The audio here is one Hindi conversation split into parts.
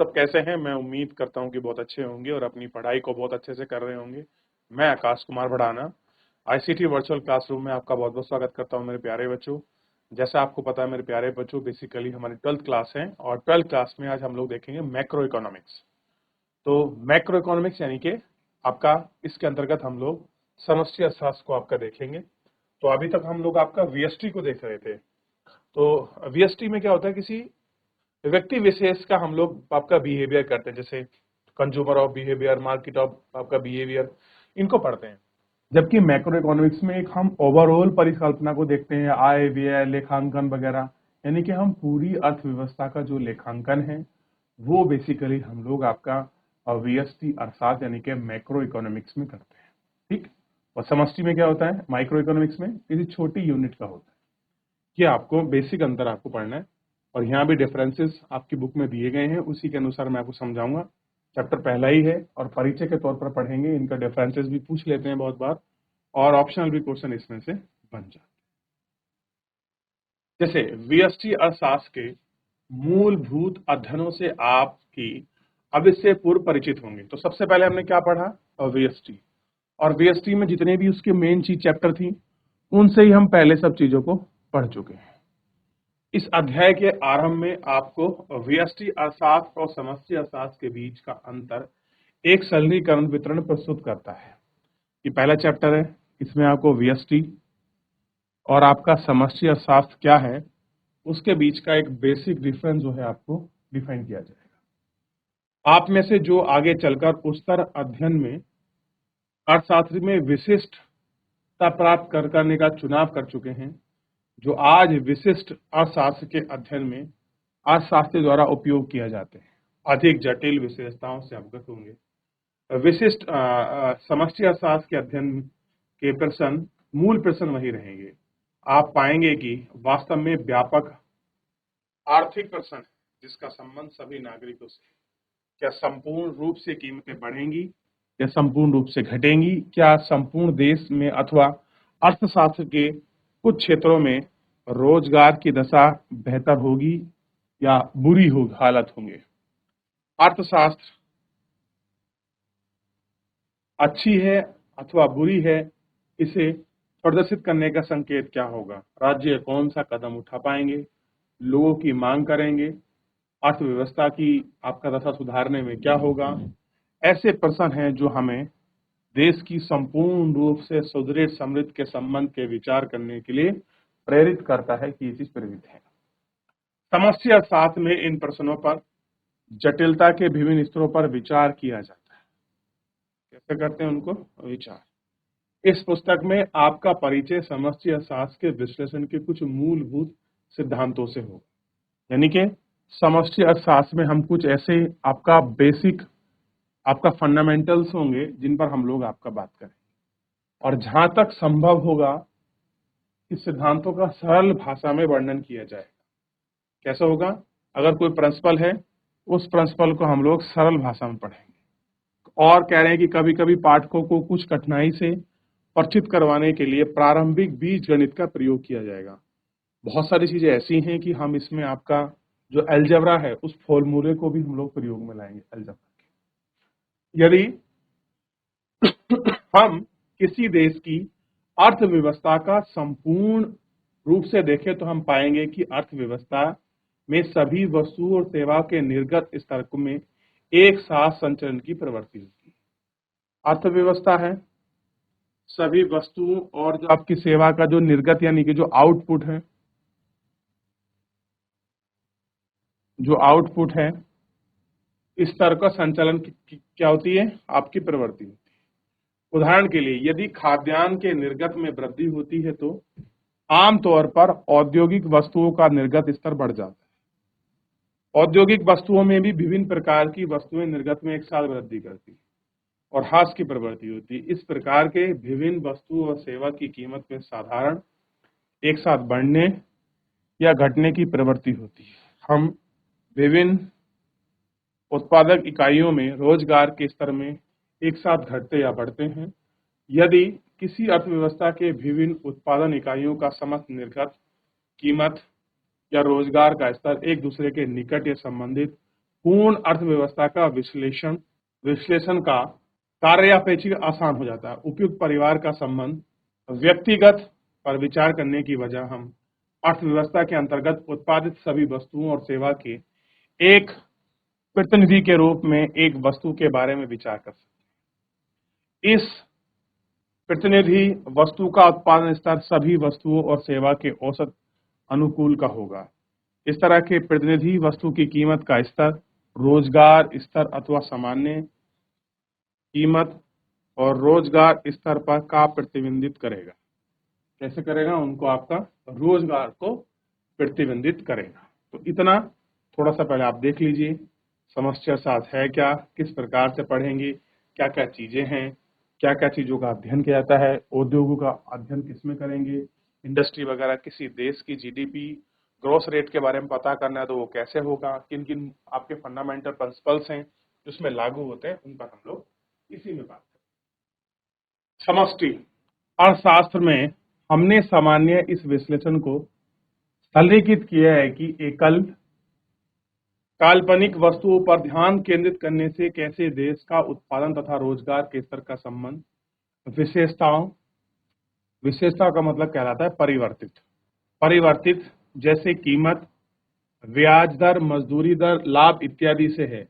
सब कैसे हैं? मैं उम्मीद करता हूं कि बहुत अच्छे होंगे और अपनी पढ़ाई को बहुत अच्छे से कर रहे होंगे। मैं Akash Kumar Bhadana ICT virtual classroom में आपका बहुत बहुत स्वागत करता हूं मेरे प्यारे बच्चों। जैसा आपको पता है मेरे प्यारे बच्चों, बेसिकली हमारी 12th क्लास है और 12th क्लास में आज हम लोग देखेंगे मैक्रो इकोनॉमिक्स। तो मैक्रो इकोनॉमिक्स यानी कि आपका इसके अंतर्गत हम लोग समष्टि अर्थशास्त्र को आपका देखेंगे। तो अभी तक हम लोग आपका वीएसटी को देख रहे थे। तो वीएसटी में क्या होता है, किसी व्यक्ति विशेष का हम लोग आपका बिहेवियर करते हैं, जैसे consumer of behaviour, market of आपका बिहेवियर, इनको पढ़ते हैं। जबकि मैक्रो इकोनॉमिक्स में एक हम ओवरऑल परिकल्पना को देखते हैं, आय व्यय लेखांकन वगैरह, यानी कि हम पूरी अर्थव्यवस्था का जो लेखांकन है वो बेसिकली हम लोग आपका वीएसटी अर्थात यानी कि मैक्रो इकोनॉमिक्स में करते हैं। ठीक। और समष्टि में क्या होता है, माइक्रो इकोनॉमिक्स में किसी छोटी यूनिट का होता है। ये आपको बेसिक अंतर आपको पढ़ना है और यहाँ भी डिफरेंसेस आपकी बुक में दिए गए हैं, उसी के अनुसार मैं आपको समझाऊंगा। चैप्टर पहला ही है और परिचय के तौर पर पढ़ेंगे, इनका डिफरेंसेस भी पूछ लेते हैं बहुत बार और ऑप्शनल भी क्वेश्चन इसमें से बन जाते हैं। जैसे वीएसटी अर्थशास्त्र के मूलभूत अध्ययनों से आपकी अब इससे पूर्व परिचित होंगे। तो सबसे पहले हमने क्या पढ़ा, वीएसटी, और वीएसटी में जितने भी उसके मेन चीज चैप्टर थी उनसे ही हम पहले सब चीजों को पढ़ चुके हैं। इस अध्याय के आरंभ में आपको वीएसटी अर्थशास्त्र और समष्टि अर्थशास्त्र के बीच का अंतर एक सरलीकरण वितरण प्रस्तुत करता है। ये पहला चैप्टर है, इसमें आपको वीएसटी और आपका समष्टि अर्थशास्त्र क्या है उसके बीच का एक बेसिक डिफरेंस जो है आपको डिफाइन किया जाएगा। आप में से जो आगे चलकर उच्चतर अध्ययन में अर्थशास्त्र में विशिष्टता प्राप्त करने का चुनाव कर चुके हैं, जो आज विशिष्ट अर्थशास्त्र के अध्ययन में अर्थशास्त्री द्वारा उपयोग किया जाते हैं, अधिक जटिल विशेषताओं से अवगत होंगे। विशिष्ट समष्टि अर्थशास्त्र के अध्ययन के प्रश्न, मूल प्रश्न वही रहेंगे। आप पाएंगे कि वास्तव में व्यापक आर्थिक प्रश्न है जिसका संबंध सभी नागरिकों से। क्या संपूर्ण रूप से कीमतें बढ़ेंगी, क्या संपूर्ण रूप से घटेंगी, क्या संपूर्ण देश में अथवा अर्थशास्त्र के कुछ क्षेत्रों में रोजगार की दशा बेहतर होगी या बुरी हो हालत होंगे। अर्थशास्त्र अच्छी है अथवा बुरी है, इसे प्रदर्शित करने का संकेत क्या होगा। राज्य कौन सा कदम उठा पाएंगे, लोगों की मांग करेंगे, अर्थव्यवस्था की आपका दशा सुधारने में क्या होगा। ऐसे प्रश्न हैं जो हमें देश की संपूर्ण रूप से सुदृढ़ समृद्ध के संबंध के विचार करने के लिए प्रेरित करता है कि ये चीज प्रेरित है। समष्टि अर्थशास्त्र में इन प्रश्नों पर जटिलता के विभिन्न स्तरों पर विचार किया जाता है। कैसे करते हैं उनको विचार। इस पुस्तक में आपका परिचय समष्टि अर्थशास्त्र के विश्लेषण के कुछ मूलभूत सिद्धांतों से हो, यानी कि समष्टि अर्थशास्त्र में हम कुछ ऐसे आपका बेसिक आपका फंडामेंटल्स होंगे जिन पर हम लोग आपका बात करें, और जहां तक संभव होगा इस सिद्धांतों का सरल भाषा में वर्णन किया जाएगा। कैसा होगा, अगर कोई प्रिंसिपल है उस प्रिंसिपल को हम लोग सरल भाषा में पढ़ेंगे। और कह रहे हैं कि कभी कभी पाठकों को कुछ कठिनाई से परिचित करवाने के लिए प्रारंभिक बीज गणित का प्रयोग किया जाएगा। बहुत सारी चीजें ऐसी हैं कि हम इसमें आपका जो अलजेब्रा है उस फॉर्मूले को भी हम लोग प्रयोग में लाएंगे अलजेब्रा के। यदि हम किसी देश की अर्थव्यवस्था का संपूर्ण रूप से देखें तो हम पाएंगे कि अर्थव्यवस्था में सभी वस्तु और सेवा के निर्गत स्तर में एक साथ संचरण की प्रवृत्ति होती है। अर्थव्यवस्था है, सभी वस्तुओं और जो आपकी सेवा का जो निर्गत यानी कि जो आउटपुट है, इस स्तर का संचालन क्या होती है, आपकी प्रवृत्ति होती है। उदाहरण के लिए यदि खाद्यान्न के निर्गत में वृद्धि होती है तो आमतौर पर औद्योगिक वस्तुओं का निर्गत स्तर बढ़ जाता है। औद्योगिक वस्तुओं में भी विभिन्न प्रकार की वस्तुएं निर्गत में एक साथ वृद्धि करती है और ह्रास की प्रवृत्ति होती है। इस प्रकार के विभिन्न वस्तु और सेवा की कीमत में साधारण एक साथ बढ़ने या घटने की प्रवृत्ति होती है। हम विभिन्न उत्पादक इकाइयों में रोजगार के स्तर में एक साथ घटते या बढ़ते हैं। यदि किसी अर्थव्यवस्था के विभिन्न उत्पादन इकाइयों का समस्त निर्गत कीमत या रोजगार का स्तर एक दूसरे के निकट या संबंधित पूर्ण अर्थव्यवस्था का विश्लेषण का कार्यापेक्षिक आसान हो जाता है। उपयुक्त परिवार का संबंध व्यक्तिगत पर विचार करने की वजह हम अर्थव्यवस्था के अंतर्गत उत्पादित सभी वस्तुओं और सेवा के एक प्रतिनिधि के रूप में एक वस्तु के बारे में विचार कर सकते हैं। इस प्रतिनिधि वस्तु का उत्पादन स्तर सभी वस्तुओं और सेवा के औसत अनुकूल का होगा। इस तरह के प्रतिनिधि वस्तु की कीमत का स्तर रोजगार स्तर अथवा सामान्य कीमत और रोजगार स्तर पर का प्रतिबिंबित करेगा। कैसे करेगा? उनको आपका रोजगार को प्रतिबिंबित करेगा। तो इतना थोड़ा सा पहले आप देख लीजिए, समस्या साथ है क्या, किस प्रकार से पढ़ेंगे, क्या क्या चीजें हैं, क्या क्या चीजों का अध्ययन किया जाता है, उद्योगों का अध्ययन किसमें करेंगे, इंडस्ट्री वगैरह, किसी देश की जीडीपी ग्रोथ रेट के बारे में पता करना है तो वो कैसे होगा, किन किन आपके फंडामेंटल प्रिंसिपल्स हैं जिसमें लागू होते हैं, उन पर हम लोग इसी में बात करें। समष्टि अर्थशास्त्र में हमने सामान्य इस विश्लेषण को सरलीकृत किया है कि एकल काल्पनिक वस्तुओं पर ध्यान केंद्रित करने से कैसे देश का उत्पादन तथा रोजगार के स्तर का संबंध विशेषताओं का मतलब कहलाता है परिवर्तित जैसे कीमत, ब्याज दर, मजदूरी दर, लाभ इत्यादि से है।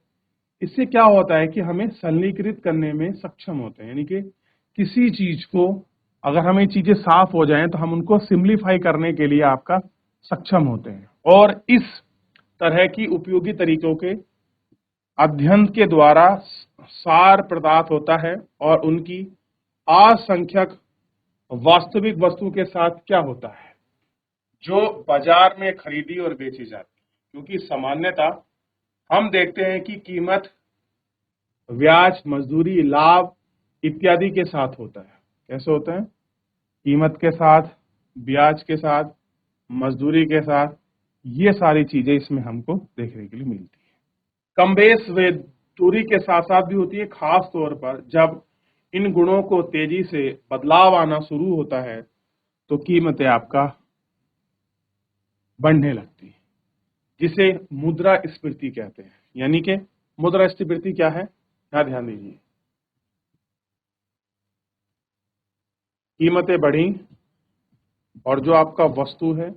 इससे क्या होता है कि हमें सरलीकृत करने में सक्षम होते हैं, यानी कि किसी चीज को अगर हमें चीजें साफ हो जाएं तो हम उनको सिंप्लीफाई करने के लिए आपका सक्षम होते हैं। और इस तरह की उपयोगी तरीकों के अध्ययन के द्वारा सार प्राप्त होता है और उनकी असंख्यक वास्तविक वस्तु के साथ क्या होता है जो बाजार में खरीदी और बेची जाती है। क्योंकि सामान्यतः हम देखते हैं कि कीमत ब्याज, मजदूरी, लाभ इत्यादि के साथ होता है। कैसे होता है? कीमत के साथ, ब्याज के साथ, मजदूरी के साथ, ये सारी चीजें इसमें हमको देखने के लिए मिलती है। कमबेश वे दूरी के साथ साथ भी होती है, खास तौर पर जब इन गुणों को तेजी से बदलाव आना शुरू होता है तो कीमतें आपका बढ़ने लगती है, जिसे मुद्रास्फीति कहते हैं। यानी कि मुद्रास्फीति क्या है, यहां ध्यान दीजिए। कीमतें बढ़ी और जो आपका वस्तु है,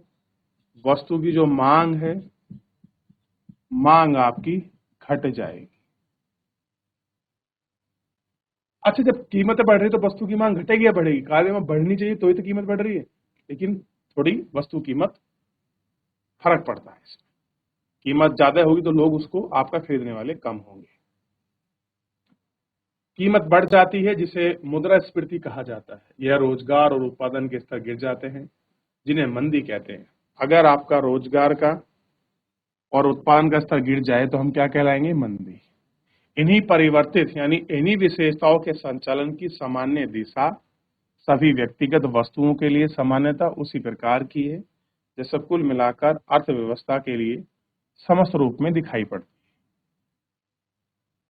वस्तु की जो मांग है, मांग आपकी घट जाएगी। अच्छा, जब कीमतें बढ़ रही है तो वस्तु की मांग घटेगी या बढ़ेगी? कार्य में बढ़नी चाहिए तो ही तो कीमत बढ़ रही है, लेकिन थोड़ी वस्तु कीमत फर्क पड़ता है इसमें। कीमत ज्यादा होगी तो लोग उसको आपका खरीदने वाले कम होंगे। कीमत बढ़ जाती है जिसे मुद्रास्फीति कहा जाता है। यह रोजगार और उत्पादन के स्तर गिर जाते हैं, जिन्हें मंदी कहते हैं। अगर आपका रोजगार का और उत्पादन का स्तर गिर जाए तो हम क्या कहलाएंगे? मंदी। इन्हीं परिवर्तित यानी इन्हीं विशेषताओं के संचालन की सामान्य दिशा सभी व्यक्तिगत वस्तुओं के लिए सामान्यतः उसी प्रकार की है जैसे कुल मिलाकर अर्थव्यवस्था के लिए समस्त रूप में दिखाई पड़ती है।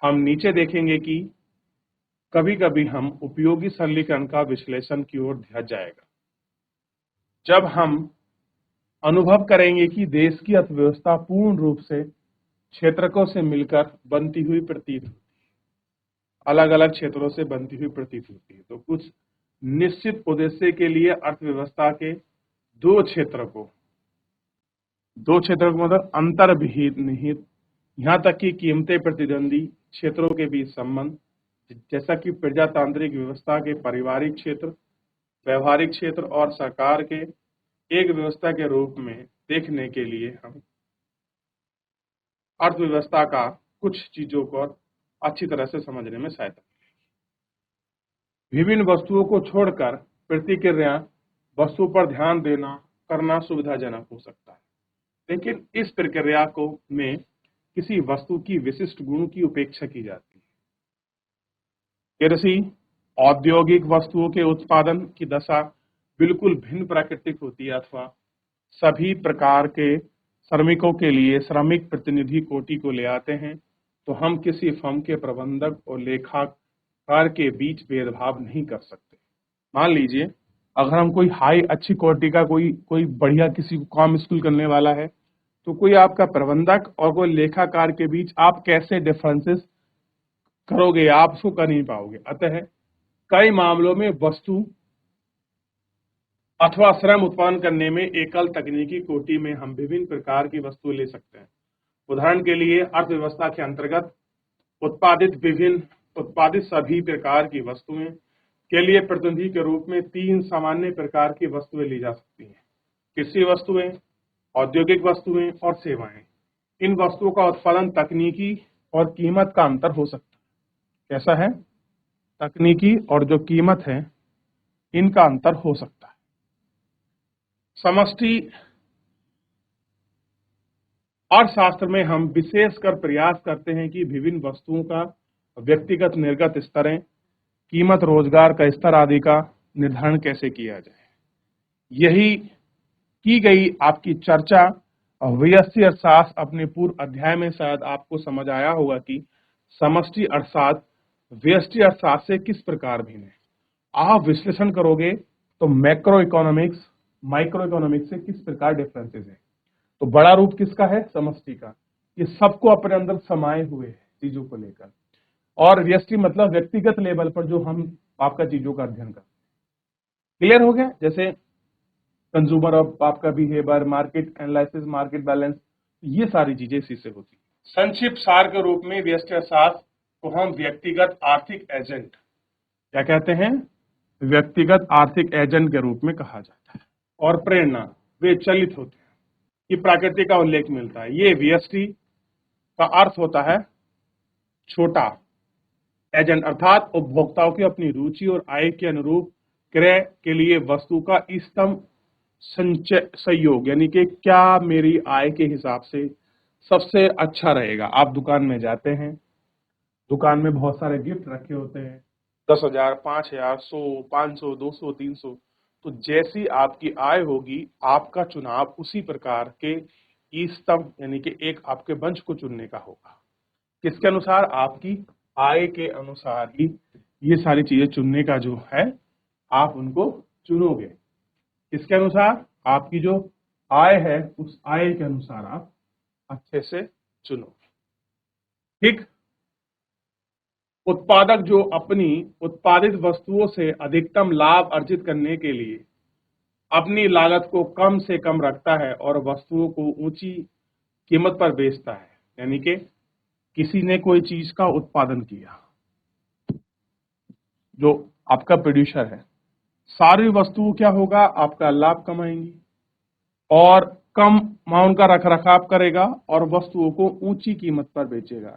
हम नीचे देखेंगे कि कभी कभी हम उपयोगी सरलीकरण का विश्लेषण की ओर ध्यान जाएगा जब हम अनुभव करेंगे कि देश की अर्थव्यवस्था पूर्ण रूप से क्षेत्रकों से मिलकर बनती हुई प्रतीत होती है, अलग अलग क्षेत्रों से बनती हुई प्रतीत होती है। तो कुछ निश्चित उद्देश्य के लिए अर्थव्यवस्था के दो क्षेत्रों को मतलब अंतर्निहित निहित, यहाँ तक कि कीमतें प्रतिद्वंदी क्षेत्रों के बीच संबंध, जैसा कि प्रजातांत्रिक व्यवस्था के पारिवारिक क्षेत्र, व्यवहारिक क्षेत्र और सरकार के एक व्यवस्था के रूप में देखने के लिए हम अर्थव्यवस्था का कुछ चीजों को अच्छी तरह से समझने में सहायता मिलेगी। विभिन्न वस्तुओं को छोड़कर प्रतिक्रिया वस्तु पर ध्यान देना करना सुविधाजनक हो सकता है, लेकिन इस प्रक्रिया को में किसी वस्तु की विशिष्ट गुणों की उपेक्षा की जाती है। कृषि औद्योगिक वस्तुओं के उत्पादन की दशा बिल्कुल भिन्न प्राकृतिक होती है अथवा सभी प्रकार के श्रमिकों के लिए श्रमिक प्रतिनिधि कोटि को ले आते हैं, तो हम किसी फर्म के प्रबंधक और लेखाकार के बीच भेदभाव नहीं कर सकते। मान लीजिए अगर हम कोई अच्छी कोटि का कोई बढ़िया किसी को काम स्कूल करने वाला है तो कोई आपका प्रबंधक और कोई लेखाकार के बीच आप कैसे डिफरेंसेस करोगे, आप उसको कर नहीं पाओगे। अतः कई मामलों में वस्तु अथवा श्रम उत्पन्न करने में एकल तकनीकी कोटि में हम विभिन्न प्रकार की वस्तु ले सकते हैं। उदाहरण के लिए अर्थव्यवस्था के अंतर्गत उत्पादित सभी प्रकार की वस्तुएं के लिए प्रतिनिधि के रूप में 3 सामान्य प्रकार की वस्तुएं ली जा सकती हैं: कृषि वस्तुएं, औद्योगिक वस्तुएं और सेवाएं। इन वस्तुओं का उत्पादन तकनीकी और कीमत का अंतर हो सकता है। कैसा है? तकनीकी और जो कीमत है इनका अंतर हो सकता है। समष्टि अर्थशास्त्र में हम विशेषकर प्रयास करते हैं कि विभिन्न वस्तुओं का व्यक्तिगत निर्गत स्तरें, कीमत, रोजगार का स्तर आदि का निर्धारण कैसे किया जाए। यही की गई आपकी चर्चा व्यष्टि अर्थशास्त्र अपने पूर्व अध्याय में शायद आपको समझ आया होगा कि समष्टि अर्थशास्त्र व्यष्टि अर्थशास्त्र से किस प्रकार भिन्न है। आप विश्लेषण करोगे तो मैक्रो इकोनॉमिक्स, माइक्रो इकोनॉमिक्स से किस प्रकार डिफरेंसेस है। तो बड़ा रूप किसका है? समष्टि का। ये सबको अपने अंदर समाये हुए है चीजों को लेकर। और व्यष्टि मतलब व्यक्तिगत लेवल पर जो हम आपका चीजों का अध्ययन करते हैं। क्लियर हो गया? जैसे कंज्यूमर ऑफ आपका behaviour, market analysis, market balance, ये सारी चीजें इसी से होती है। संक्षिप्त सार के रूप में व्यष्टि अर्थशास्त्र को हम व्यक्तिगत आर्थिक एजेंट, क्या कहते हैं? व्यक्तिगत आर्थिक एजेंट के रूप में कहा जाता है। और प्रेरणा, वे चलित होते हैं कि प्रकृति का उल्लेख मिलता है। ये व्यष्टि का अर्थ होता है छोटा एजेंट, अर्थात उपभोक्ताओं की अपनी रुचि और आय के अनुरूप क्रय के लिए वस्तु का इष्टतम संयोग, यानी कि क्या मेरी आय के हिसाब से सबसे अच्छा रहेगा। आप दुकान में जाते हैं, दुकान में बहुत सारे गिफ्ट रखे होते हैं, 10,000, 5,000, 100, 500, 200, 300। तो जैसी आपकी आय होगी, आपका चुनाव उसी प्रकार के इष्टतम यानी कि एक आपके वंश को चुनने का होगा। किसके अनुसार? आपकी आय के अनुसार ही ये सारी चीजें चुनने का जो है, आप उनको चुनोगे। किसके अनुसार? आपकी जो आय है उस आय के अनुसार आप अच्छे से चुनोगे। ठीक। उत्पादक जो अपनी उत्पादित वस्तुओं से अधिकतम लाभ अर्जित करने के लिए अपनी लागत को कम से कम रखता है और वस्तुओं को ऊंची कीमत पर बेचता है। यानी कि किसी ने कोई चीज का उत्पादन किया, जो आपका प्रोड्यूसर है, सारी वस्तुओं क्या होगा? आपका लाभ कमाएंगी और कम अमाउंट का रख रखाव करेगा और वस्तुओं को ऊंची कीमत पर बेचेगा।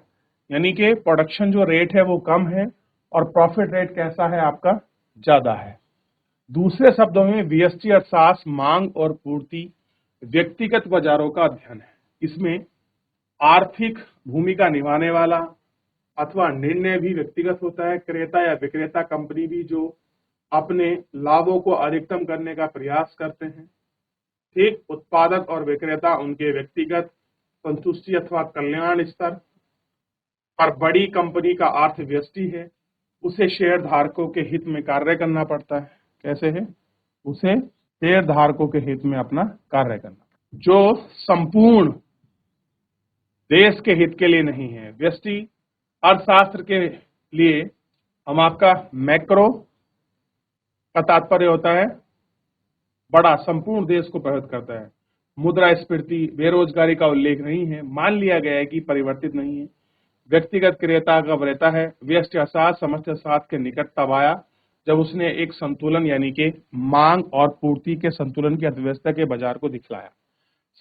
यानी कि प्रोडक्शन जो रेट है वो कम है और प्रॉफिट रेट कैसा है आपका? ज्यादा है। दूसरे शब्दों में व्यष्टि अर्थशास्त्र मांग और पूर्ति व्यक्तिगत बाजारों का अध्ययन है। इसमें आर्थिक भूमिका निभाने वाला अथवा निर्णय भी व्यक्तिगत होता है। क्रेता या विक्रेता कंपनी भी जो अपने लाभों को अधिकतम करने का प्रयास करते हैं। ठीक। उत्पादक और विक्रेता उनके व्यक्तिगत संतुष्टि अथवा कल्याण स्तर पर बड़ी कंपनी का अर्थ व्यष्टि है, उसे शेयर धारकों के हित में कार्य करना पड़ता है। कैसे है? उसे शेयर धारकों के हित में अपना कार्य करना, जो संपूर्ण देश के हित के लिए नहीं है। व्यष्टि अर्थशास्त्र के लिए हम आपका मैक्रो का तात्पर्य होता है बड़ा, संपूर्ण देश को प्रभावित करता है। मुद्रास्फीति, बेरोजगारी का उल्लेख नहीं है, मान लिया गया है कि परिवर्तित नहीं है। व्यक्तिगत क्रेता का रहता है। व्यष्टि अर्थशास्त्र समष्टि अर्थशास्त्र के निकट तब आया जब उसने एक संतुलन यानी कि मांग और पूर्ति के संतुलन की अर्थव्यवस्था के बाजार को दिखलाया।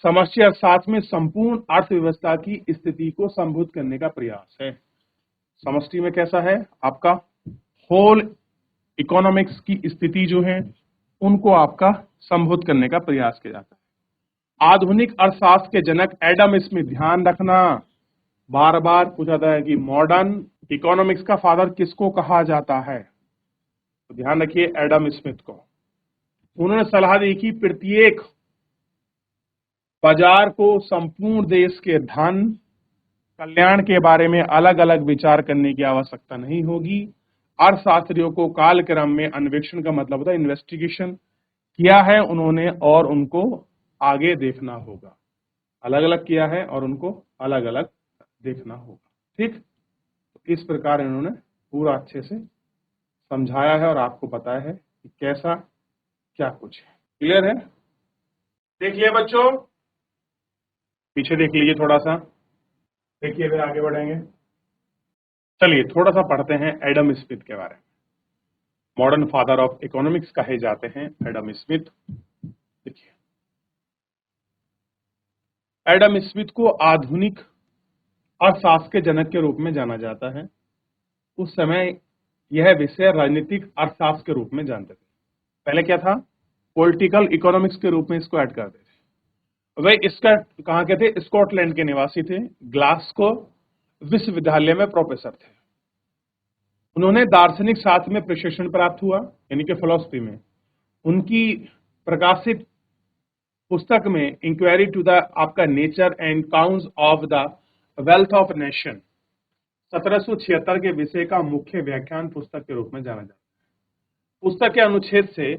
समष्टि अर्थशास्त्र में संपूर्ण अर्थव्यवस्था की स्थिति को संबोधित करने का प्रयास है। समष्टि में कैसा है? आपका होल इकोनॉमिक्स की स्थिति जो है उनको आपका संबोधित करने का प्रयास किया जाता है। आधुनिक अर्थशास्त्र के जनक एडम स्मिथ, ध्यान रखना, बार बार पूछा जाता है कि मॉडर्न इकोनॉमिक्स का फादर किसको कहा जाता है? तो ध्यान रखिए, एडम स्मिथ को। उन्होंने सलाह दी कि प्रत्येक बाजार को संपूर्ण देश के धन कल्याण के बारे में अलग अलग विचार करने की आवश्यकता नहीं होगी। अर्थशास्त्रियों को कालक्रम में अन्वेषण का मतलब होता है इन्वेस्टिगेशन किया है उन्होंने और उनको आगे देखना होगा। अलग अलग किया है और उनको अलग अलग देखना होगा। ठीक, तो इस प्रकार इन्होंने पूरा अच्छे से समझाया है और आपको बताया है कि कैसा क्या कुछ है। क्लियर है? देखिए बच्चों, पीछे देख लीजिए थोड़ा सा, देखिए फिर आगे बढ़ेंगे। चलिए थोड़ा सा पढ़ते हैं एडम स्मिथ के बारे में। मॉडर्न फादर ऑफ इकोनॉमिक्स कहे जाते हैं एडम स्मिथ। देखिए, एडम स्मिथ को आधुनिक अर्थशास्त्र के जनक के रूप में जाना जाता है। उस समय यह विषय राजनीतिक अर्थशास्त्र के रूप में जानते थे। पहले क्या था? पॉलिटिकल इकोनॉमिक्स के रूप में इसको ऐड करते थे। वे इसका कहाँ के थे? स्कॉटलैंड के निवासी थे। ग्लासगो विश्वविद्यालय में प्रोफेसर थे। उन्होंने दार्शनिक शास्त्र में प्रशिक्षण प्राप्त हुआ, यानी कि फिलॉसफी में। उनकी प्रकाशित पुस्तक में इंक्वायरी टू द आपका nature and counts of the wealth of nation 1776 के विषय का मुख्य व्याख्यान पुस्तक के रूप में जाना जाता है। पुस्तक के अनुच्छेद से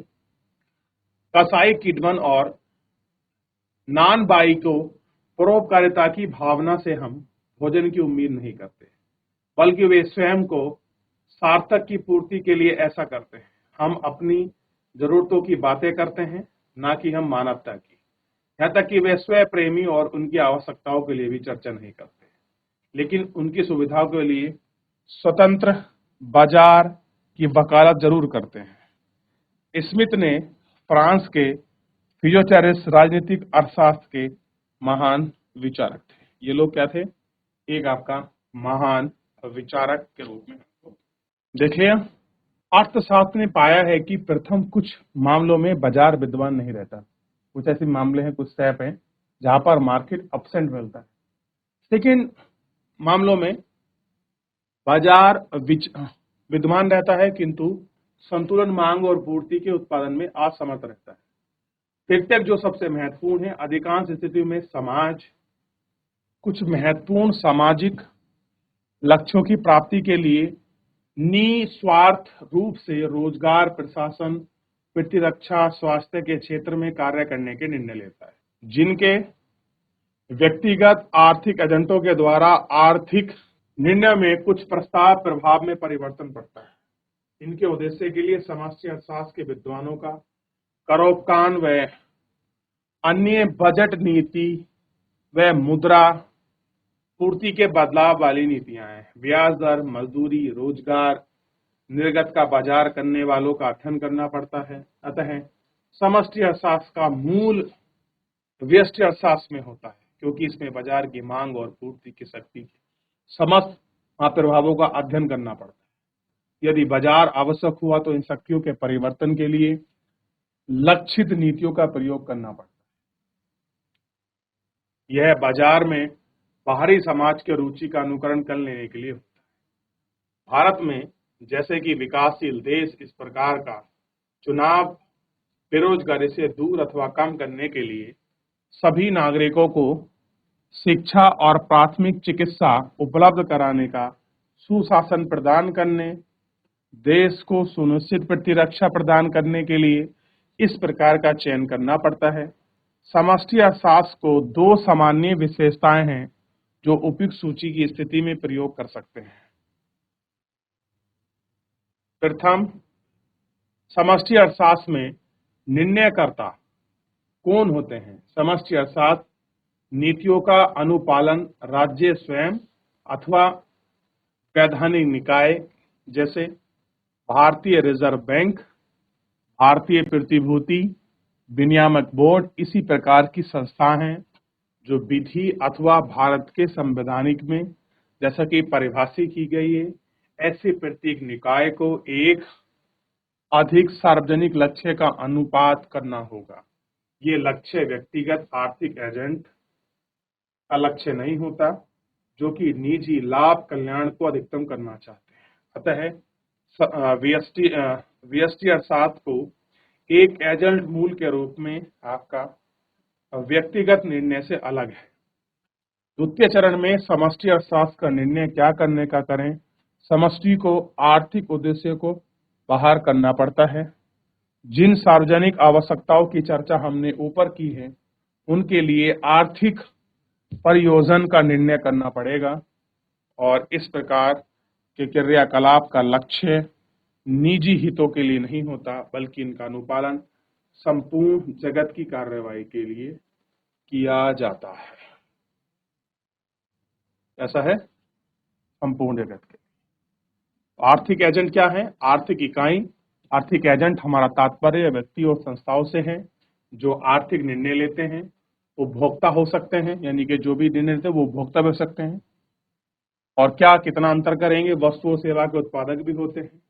कसाई किडमन और नान बाई को परोपकारिता की भावना से हम भोजन की उम्मीद नहीं करते, बल्कि वे स्वयं को सार्थक की पूर्ति के लिए ऐसा करते हैं। हम अपनी जरूरतों की बातें करते हैं, ना कि हम मानवता की। यहाँ तक कि वे स्वयं प्रेमी और उनकी आवश्यकताओं के लिए भी चर्चा नहीं करते, लेकिन उनकी सुविधाओं के लिए स्वतंत्र बाजार की वकालत जरूर करते हैं। स्मिथ ने फ्रांस के फियोटेरिस राजनीतिक अर्थशास्त्र के महान विचारक थे। ये लोग क्या थे? एक आपका महान विचारक के रूप में। देखिए, अर्थशास्त्र ने पाया है कि प्रथम कुछ मामलों में बाजार विद्वान नहीं रहता। कुछ ऐसे मामले हैं, कुछ स्टेप हैं जहां पर मार्केट अपसेंट मिलता है। सेकेंड मामलों में बाजार विद्वान रहता है, किंतु संतुलन मांग और पूर्ति के उत्पादन में असमर्थ रहता है। तृतीयक जो सबसे महत्वपूर्ण है, अधिकांश स्थिति में समाज कुछ महत्वपूर्ण सामाजिक लक्ष्यों की प्राप्ति के लिए निस्वार्थ रूप से रोजगार, प्रशासन, प्रतिरक्षा, स्वास्थ्य के क्षेत्र में कार्य करने के निर्णय लेता है, जिनके व्यक्तिगत आर्थिक एजेंटों के द्वारा आर्थिक निर्णय में कुछ प्रस्ताव प्रभाव में परिवर्तन पड़ता है। इनके उद्देश्य के लिए समष्टि अर्थशास्त्र के विद्वानों का करोपकान व अन्य बजट नीति व मुद्रा पूर्ति के बदलाव वाली नीतियां हैं। ब्याज दर, मजदूरी, रोजगार, निर्गत का बाजार करने वालों का अध्ययन करना पड़ता है। अतः समष्टि अर्थशास्त्र का मूल व्यष्टि अर्थशास्त्र में होता है, क्योंकि इसमें बाजार की मांग और पूर्ति की शक्ति के समस्त प्रभावों का अध्ययन करना पड़ता है। यदि बाजार आवश्यक हुआ तो इन शक्तियों के परिवर्तन के लिए लक्षित नीतियों का प्रयोग करना पड़ता है। यह बाजार में बाहरी समाज के रुचि का अनुकरण कर लेने के लिए होता है। भारत में जैसे कि विकासशील देश, इस प्रकार का चुनाव बेरोजगारी से दूर अथवा कम करने के लिए सभी नागरिकों को शिक्षा और प्राथमिक चिकित्सा उपलब्ध कराने का, सुशासन प्रदान करने, देश को सुनिश्चित प्रतिरक्षा प्रदान करने के लिए इस प्रकार का चयन करना पड़ता है। समष्टि अर्थशास्त्र को दो सामान्य विशेषताएं हैं जो उपयुक्त सूची की स्थिति में प्रयोग कर सकते हैं। प्रथम, समष्टि अर्थशास्त्र में निर्णयकर्ता कौन होते हैं? समष्टि अर्थशास्त्र नीतियों का अनुपालन राज्य स्वयं अथवा वैधानिक निकाय जैसे भारतीय रिजर्व बैंक, भारतीय प्रतिभूति विनियामक बोर्ड, इसी प्रकार की संस्था हैं जो विधि अथवा भारत के संवैधानिक में जैसा कि परिभाषित की गई है, ऐसे प्रत्येक निकाय को एक अधिक सार्वजनिक लक्ष्य का अनुपात करना होगा। ये लक्ष्य व्यक्तिगत आर्थिक एजेंट का लक्ष्य नहीं होता, जो कि निजी लाभ कल्याण को अधिकतम करना चाहते हैं। अतः व्यष्टि अर्थशास्त्र को एक एजेंट मूल के रूप में आपका व्यक्तिगत निर्णय से अलग है। द्वितीय चरण में समष्टि अर्थशास्त्र का निर्णय क्या करने का करें। समष्टि को आर्थिक उद्देश्य को बाहर करना पड़ता है। जिन सार्वजनिक आवश्यकताओं की चर्चा हमने ऊपर की है, उनके लिए आर्थिक परियोजन का निर्णय करना पड़ेगा और इस प्रकार के क्रियाकलाप का लक्ष्य निजी हितों के लिए नहीं होता, बल्कि इनका अनुपालन संपूर्ण जगत की कार्रवाई के लिए किया जाता है। ऐसा है संपूर्ण जगत के। आर्थिक एजेंट क्या है? आर्थिक इकाई, आर्थिक एजेंट हमारा तात्पर्य व्यक्ति और संस्थाओं से है जो आर्थिक निर्णय लेते हैं। उपभोक्ता हो सकते हैं, यानी कि जो भी निर्णय लेते हैं वो उपभोक्ता भी हो सकते हैं। और क्या कितना अंतर करेंगे? वस्तु और सेवा के उत्पादक भी होते हैं।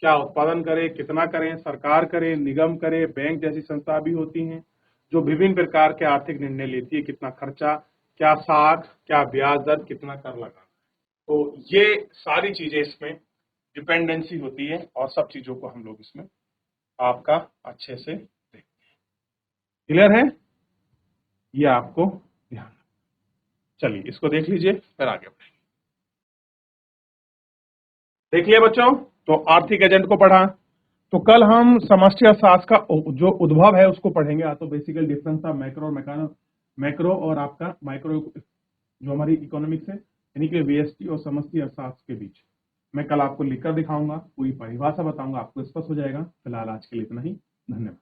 क्या उत्पादन करें, कितना करें, सरकार करे, निगम करे, बैंक जैसी संस्था भी होती हैं जो विभिन्न प्रकार के आर्थिक निर्णय लेती है। कितना खर्चा, क्या साख, क्या ब्याज दर, कितना कर लगा। तो ये सारी चीजें इसमें डिपेंडेंसी होती है और सब चीजों को हम लोग इसमें आपका अच्छे से देखते हैं। क्लियर है? ये आपको ध्यान। चलिए इसको देख लीजिए, फिर आगे बढ़ेंगे। देख लिया बच्चों, तो आर्थिक एजेंट को पढ़ा। तो कल हम समष्टि अर्थशास्त्र का जो उद्भव है उसको पढ़ेंगे। तो बेसिकल डिफरेंस था मैक्रो और मैक्रो और आपका माइक्रो, जो हमारी इकोनॉमिक्स है, यानी कि वीएसटी और समष्टि अर्थशास्त्र के बीच। मैं कल आपको लिखकर दिखाऊंगा, पूरी परिभाषा बताऊंगा, आपको स्पष्ट हो जाएगा। फिलहाल आज के लिए इतना ही, धन्यवाद।